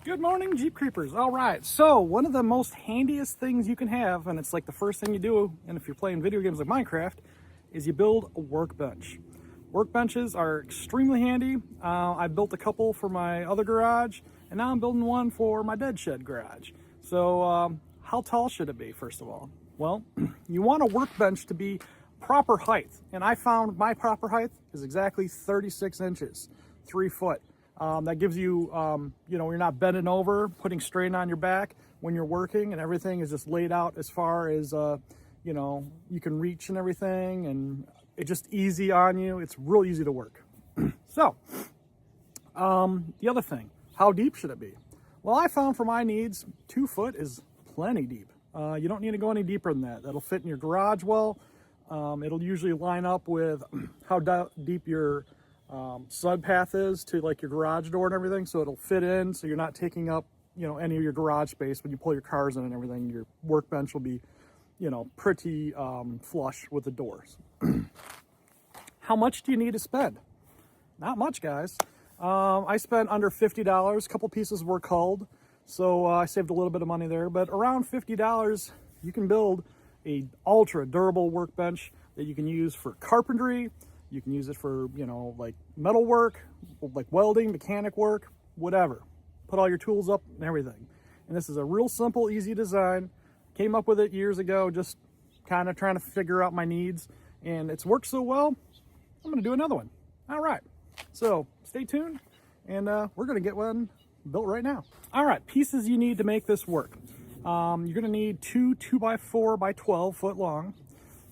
Good morning, Jeep Creepers. All right, so one of the most handiest things you can have, and it's like the first thing you do, and if you're playing video games like Minecraft, is you build a workbench. Workbenches are extremely handy. I built a couple for my other garage, and now I'm building one for my dead shed garage. So how tall should it be, first of all? Well, you want a workbench to be proper height, and I found my proper height is exactly 36 inches, 3 foot. That gives you, you're not bending over, putting strain on your back when you're working, and everything is just laid out as far as, you can reach and everything, and it's just easy on you. It's real easy to work. So, the other thing, how deep should it be? Well, I found for my needs, 2 foot is plenty deep. You don't need to go any deeper than that. That'll fit in your garage well. It'll usually line up with how deep your sud path is to like your garage door and everything, so it'll fit in, so you're not taking up any of your garage space when you pull your cars in and everything. Your workbench will be pretty flush with the doors. How much do you need to spend? Not much, guys. I spent under $50. A couple pieces were culled, so I saved a little bit of money there, but around $50 you can build a ultra durable workbench that you can use for carpentry. You can use it for, like metal work, like welding, mechanic work, whatever. Put all your tools up and everything. And this is a real simple, easy design. Came up with it years ago, just kind of trying to figure out my needs. And it's worked so well, I'm going to do another one. All right. So stay tuned, and we're going to get one built right now. All right, pieces you need to make this work. You're going to need 2 2x4 by 12 foot long,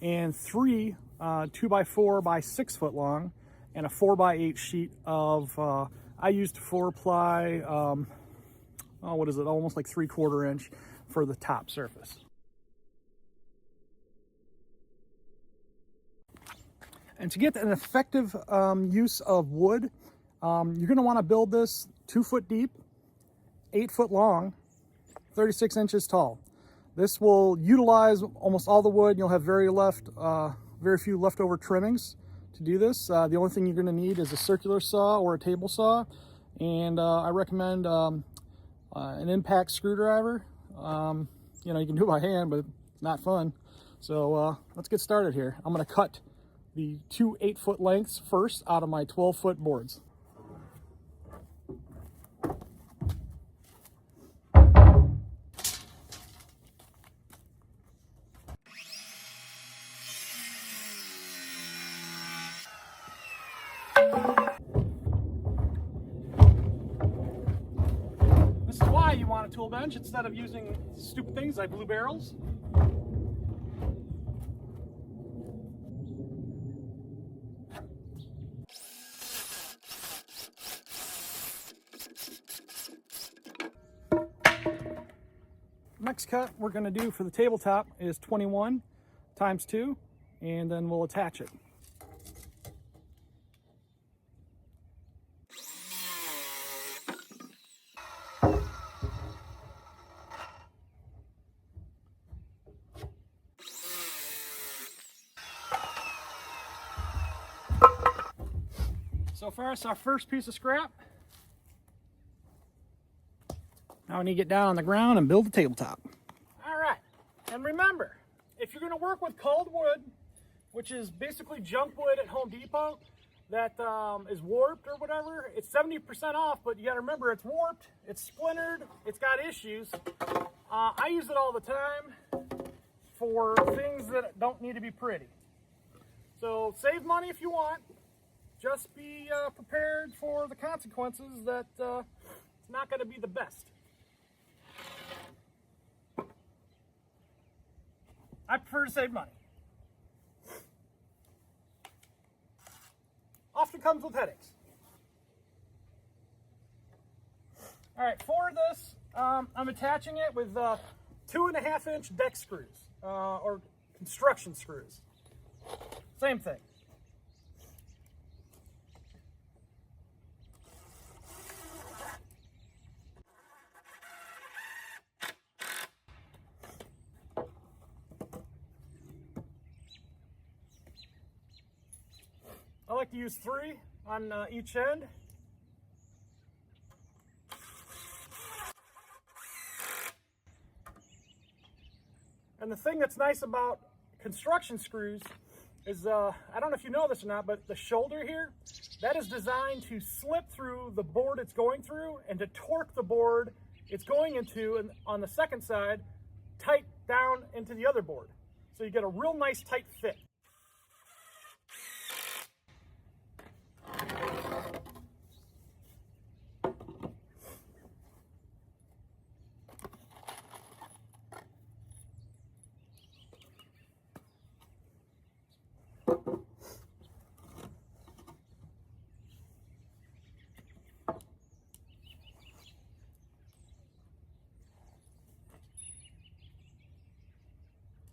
and 3 2x4 by 6 foot long, and a 4x8 sheet of, I used 4-ply, almost like 3/4 inch for the top surface. And to get an effective use of wood, you're going to want to build this 2 foot deep, 8 foot long, 36 inches tall. This will utilize almost all the wood. You'll have very few leftover trimmings to do this. The only thing you're going to need is a circular saw or a table saw, and I recommend an impact screwdriver. You can do it by hand, but it's not fun. So let's get started here. I'm going to cut the 2 8-foot lengths first out of my 12-foot boards. This is why you want a tool bench instead of using stupid things like blue barrels. Next cut we're going to do for the tabletop is 21 times 2, and then we'll attach it. So far, it's our first piece of scrap. Now we need to get down on the ground and build the tabletop. All right, and remember, if you're going to work with culled wood, which is basically junk wood at Home Depot that is warped or whatever, it's 70% off, but you got to remember it's warped, it's splintered, it's got issues. I use it all the time for things that don't need to be pretty. So save money if you want. Just be prepared for the consequences that it's not going to be the best. I prefer to save money. Often comes with headaches. All right, for this, I'm attaching it with 2.5-inch deck screws, or construction screws. Same thing. I like to use 3 on each end. And the thing that's nice about construction screws is, I don't know if you know this or not, but the shoulder here, that is designed to slip through the board it's going through and to torque the board it's going into, and on the second side, tight down into the other board. So you get a real nice tight fit.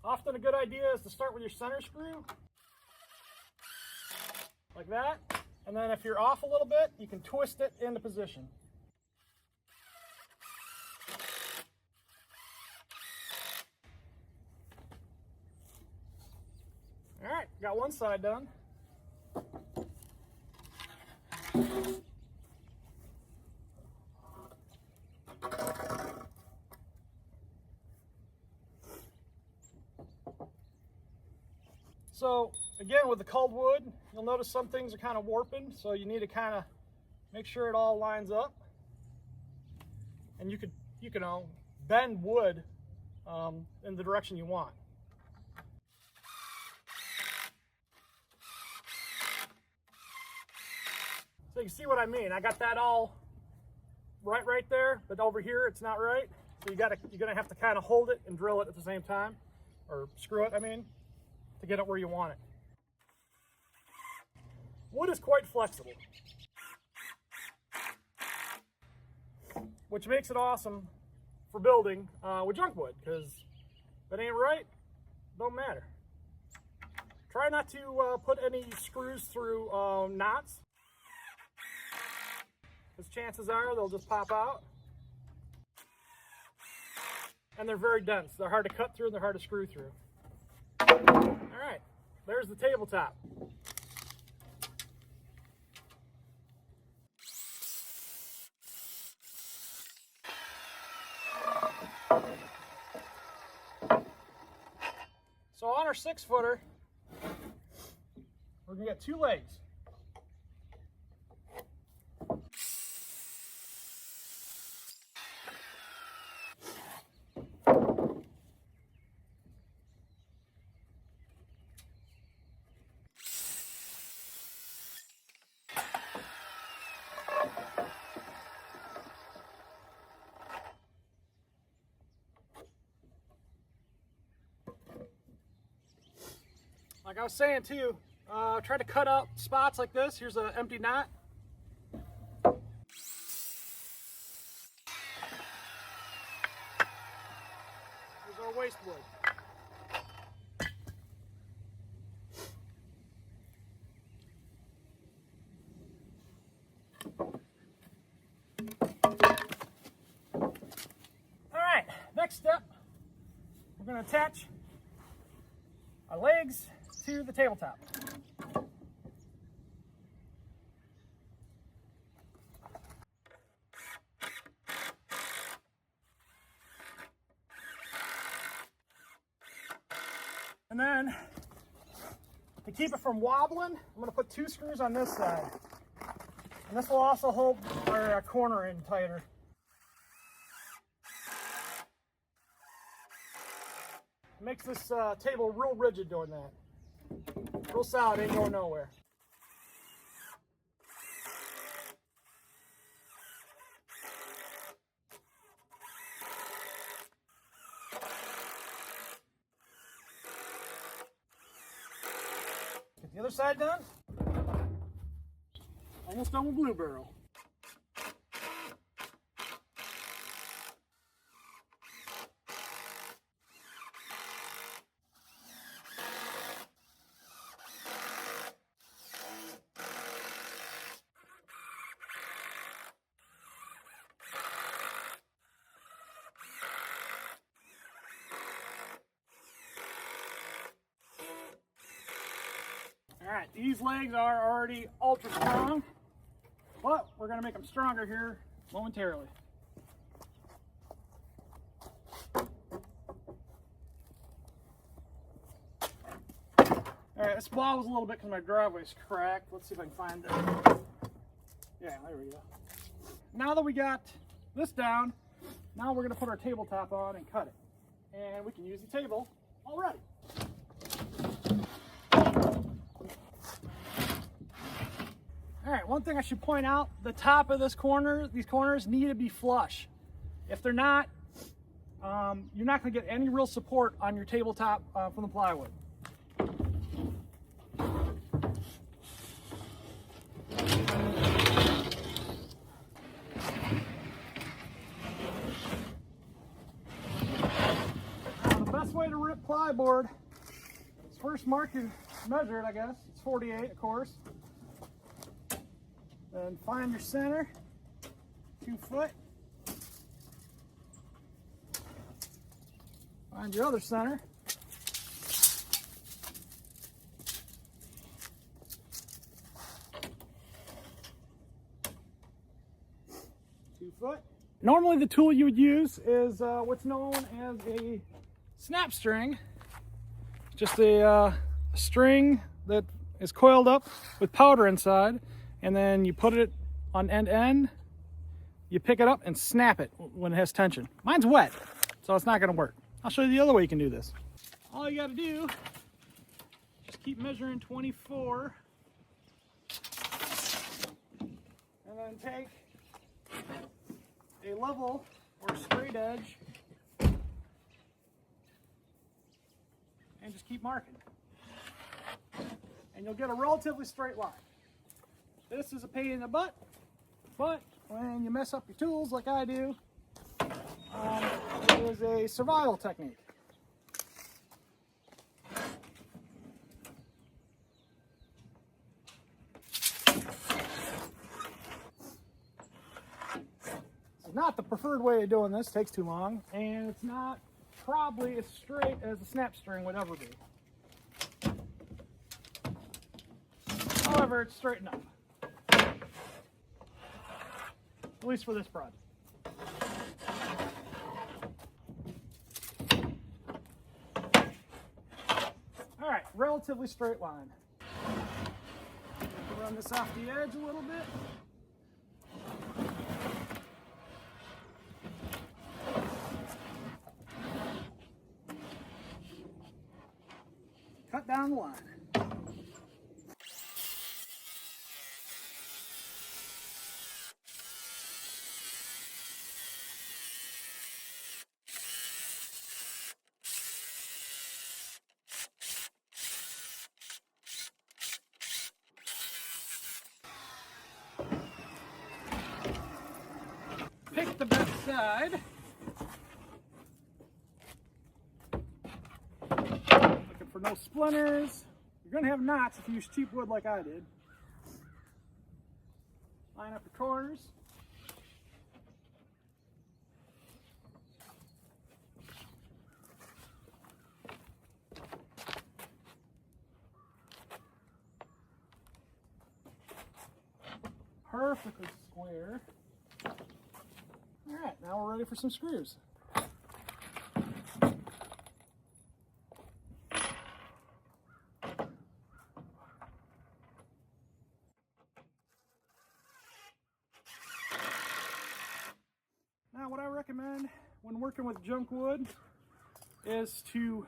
Often a good idea is to start with your center screw, like that, and then if you're off a little bit, you can twist it into position. All right, got one side done. So again, with the culled wood, you'll notice some things are kind of warping, so you need to kind of make sure it all lines up. And you can bend wood in the direction you want. So you can see what I mean. I got that all right there, but over here it's not right. So you're gonna have to kind of hold it and drill it at the same time, or screw it, I mean, to get it where you want it. Wood is quite flexible, which makes it awesome for building with junk wood, because if it ain't right, don't matter. Try not to put any screws through knots, because chances are they'll just pop out. And they're very dense. They're hard to cut through and they're hard to screw through. All right, there's the tabletop. So on our 6-footer, we're gonna get 2 legs. Like I was saying too, try to cut out spots like this. Here's an empty knot. Here's our waste wood. All right, next step, we're going to attach our legs to the tabletop. And then, to keep it from wobbling, I'm going to put 2 screws on this side. And this will also hold our corner in tighter. It makes this table real rigid doing that. Real solid, ain't going nowhere. Get the other side done. Almost done with Blue Barrel. All right, these legs are already ultra strong, but we're going to make them stronger here momentarily. this wobbles a little bit because my driveway's cracked. Let's see if I can find it. Yeah, there we go. Now that we got this down, now we're going to put our tabletop on and cut it. And we can use the table already. All right, one thing I should point out, the top of these corners need to be flush. If they're not, you're not going to get any real support on your tabletop from the plywood. The best way to rip plyboard is first mark and measure it, I guess. It's 48, of course. Then find your center, 2 foot. Find your other center. Normally the tool you would use is what's known as a snap string. Just a string that is coiled up with powder inside, and then you put it on end to end, you pick it up and snap it when it has tension. Mine's wet, so it's not going to work. I'll show you the other way you can do this. All you got to do, just keep measuring 24, and then take a level or straight edge and just keep marking. And you'll get a relatively straight line. This is a pain in the butt, but when you mess up your tools like I do, it is a survival technique. It's not the preferred way of doing this, it takes too long, and it's not probably as straight as a snap string would ever be. However, it's straight enough. At least for this project. All right, relatively straight line. Run this off the edge a little bit. Cut down the line. Pick the best side. Looking for no splinters. You're going to have knots if you use cheap wood like I did. Line up your corners. Perfectly square. All right, now we're ready for some screws. Now, what I recommend when working with junk wood is to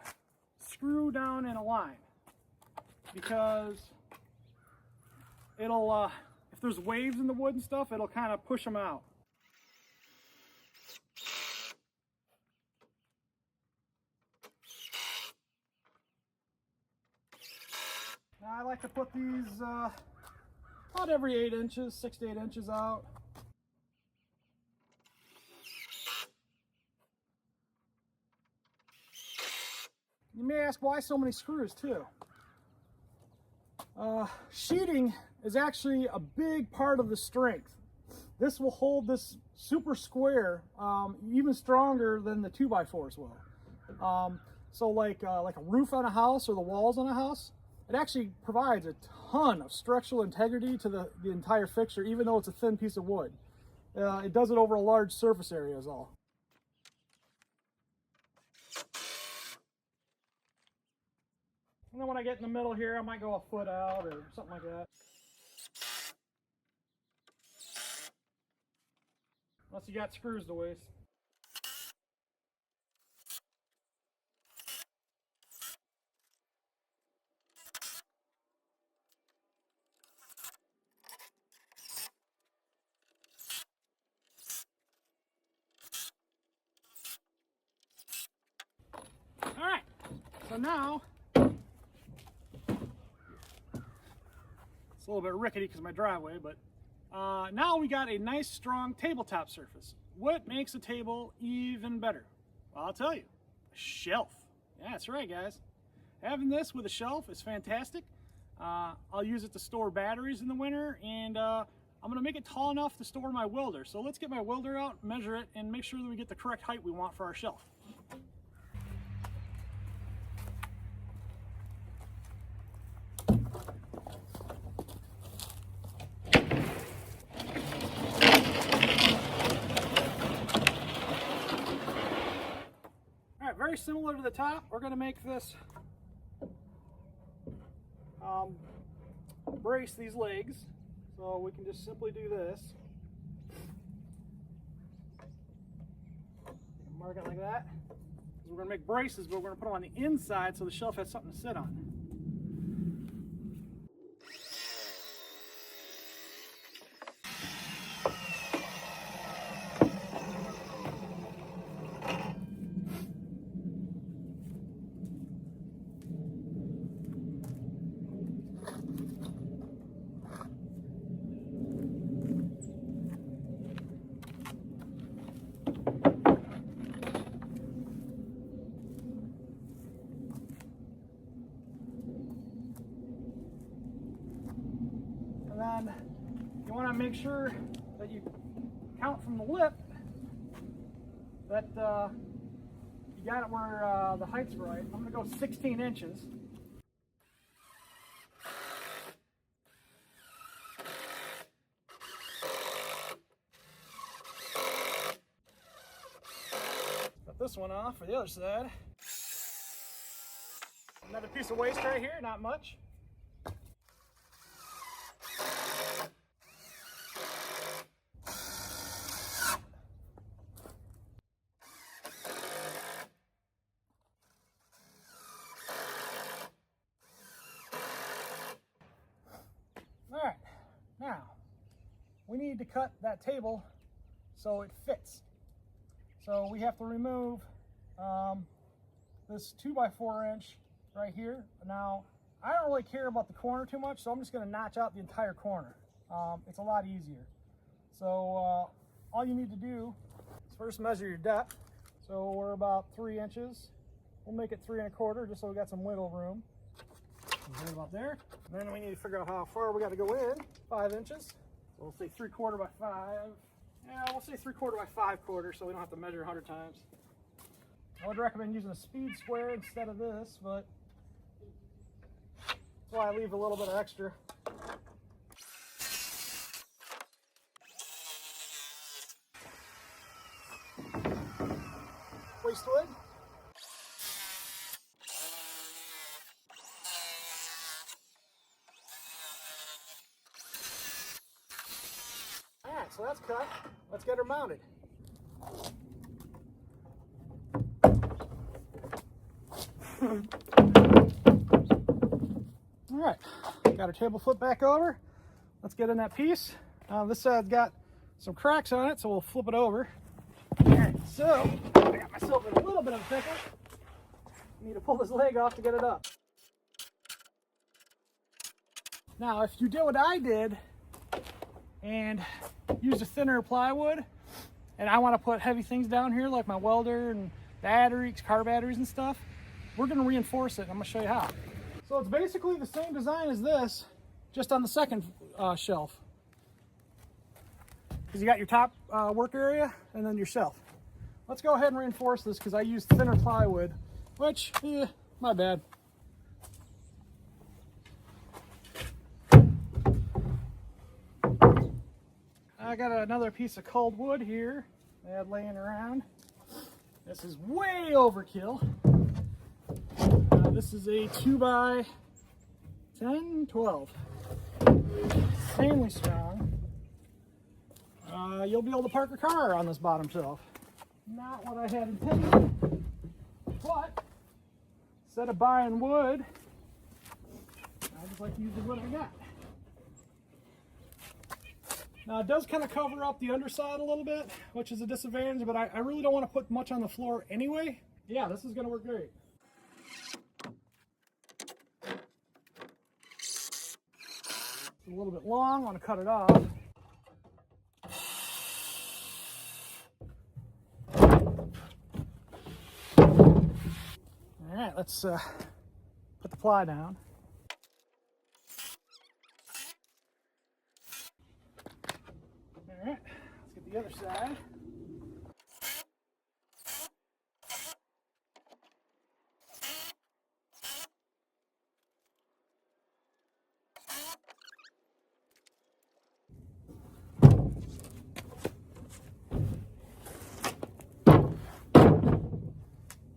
screw down in a line, because it'll, if there's waves in the wood and stuff, it'll kind of push them out. Now I like to put these about every 8 inches, 6 to 8 inches out. You may ask why so many screws too. Sheeting is actually a big part of the strength. This will hold this super square even stronger than the 2x4s will. So like a roof on a house or the walls on a house, it actually provides a ton of structural integrity to the entire fixture, even though it's a thin piece of wood. It does it over a large surface area is all. And then when I get in the middle here, I might go a foot out or something like that. Unless you got screws to waste. All right, so now, it's a little bit rickety because of my driveway, but now we got a nice strong tabletop surface. What makes a table even better? Well, I'll tell you, a shelf. Yeah, that's right, guys. Having this with a shelf is fantastic. I'll use it to store batteries in the winter, and I'm gonna make it tall enough to store my welder. So let's get my welder out, measure it, and make sure that we get the correct height we want for our shelf. Very similar to the top, we're going to make this brace these legs. So we can just simply do this. Mark it like that. We're going to make braces, but we're going to put them on the inside so the shelf has something to sit on. And then you want to make sure that you count from the lip that you got it where the height's right. I'm going to go 16 inches. Cut this one off for the other side. Another piece of waste right here, not much. All right, now we need to cut that table so it fits. So we have to remove this 2x4 inch right here. Now, I don't really care about the corner too much, so I'm just going to notch out the entire corner. It's a lot easier. So all you need to do is first measure your depth. So we're about 3 inches. We'll make it 3 1/4 just so we got some wiggle room. Right about there. And then we need to figure out how far we got to go in. 5 inches. So we'll say 3/4 by 5. Yeah, we'll say 3/4 by 5/4 so we don't have to measure 100 times. I would recommend using a speed square instead of this, but that's why I leave a little bit of extra. Waste wood. Alright, so that's cut. Let's get her mounted. Alright, got our table flipped back over. Let's get in that piece. This side's got some cracks on it, so we'll flip it over. Alright, so I got myself in a little bit of a pickle. I need to pull this leg off to get it up. Now, if you did what I did and use a thinner plywood, and I want to put heavy things down here like my welder and batteries, car batteries and stuff, we're going to reinforce it. I'm going to show you how. So it's basically the same design as this, just on the second shelf. Because you got your top work area and then your shelf. Let's go ahead and reinforce this because I used thinner plywood, which, my bad. I got another piece of cold wood here I had laying around. This is way overkill. This is a 2x10, 12. Insanely strong. You'll be able to park a car on this bottom shelf. Not what I had intended, but instead of buying wood, I just like to use the wood I got. Now it does kind of cover up the underside a little bit, which is a disadvantage, but I really don't want to put much on the floor anyway. Yeah, this is going to work great. It's a little bit long, I want to cut it off. All right, let's put the ply down. All right, let's get the other side.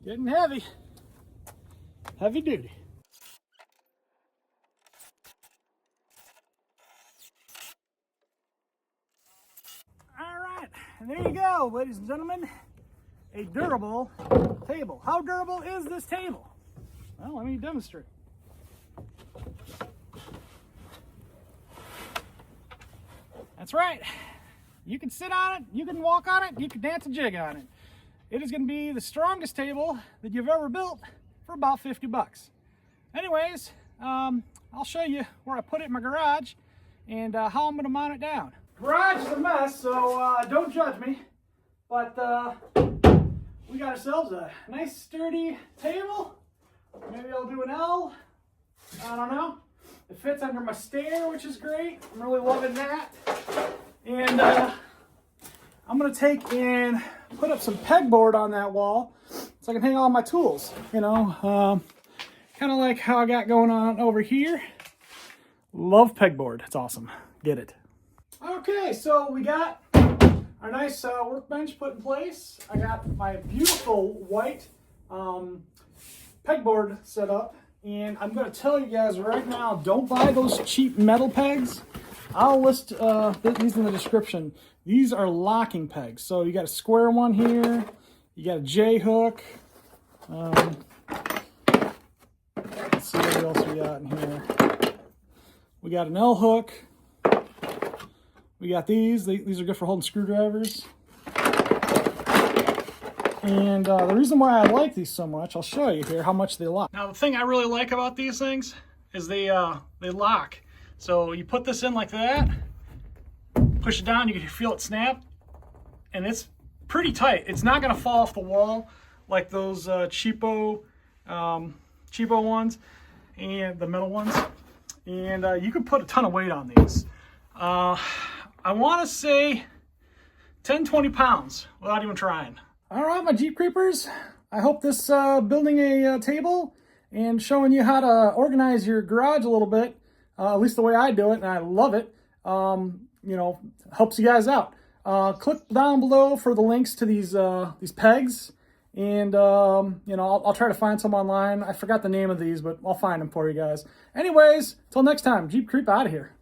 Getting heavy. Heavy duty. All right, and there you go, ladies and gentlemen. A durable table. How durable is this table? Well, let me demonstrate. That's right. You can sit on it, you can walk on it, you can dance a jig on it. It is going to be the strongest table that you've ever built for about 50 bucks. Anyways, I'll show you where I put it in my garage and how I'm going to mount it down. Garage is a mess, so don't judge me. But we got ourselves a nice sturdy table. Maybe I'll do an L. I don't know. It fits under my stair, which is great. I'm really loving that. And I'm going to take and put up some pegboard on that wall so I can hang all my tools. You know, kind of like how I got going on over here. Love pegboard. It's awesome. Get it. Okay, so we got our nice workbench put in place. I got my beautiful white pegboard set up. And I'm going to tell you guys right now, don't buy those cheap metal pegs. I'll list these in the description. These are locking pegs. So you got a square one here. You got a J hook. Let's see what else we got in here. We got an L hook. We got these. These are good for holding screwdrivers. And the reason why I like these so much, I'll show you here how much they lock. Now the thing I really like about these things is they lock. So you put this in like that, push it down, you can feel it snap, and it's pretty tight. It's not gonna fall off the wall like those cheapo ones and the metal ones. And you can put a ton of weight on these. I wanna say 10, 20 pounds without even trying. All right, my Jeep Creepers, I hope this building a table and showing you how to organize your garage a little bit, at least the way I do it, and I love it, you know, helps you guys out. Click down below for the links to these pegs, and you know, I'll try to find some online. I forgot the name of these, but I'll find them for you guys. Anyways, till next time, Jeep Creep out of here.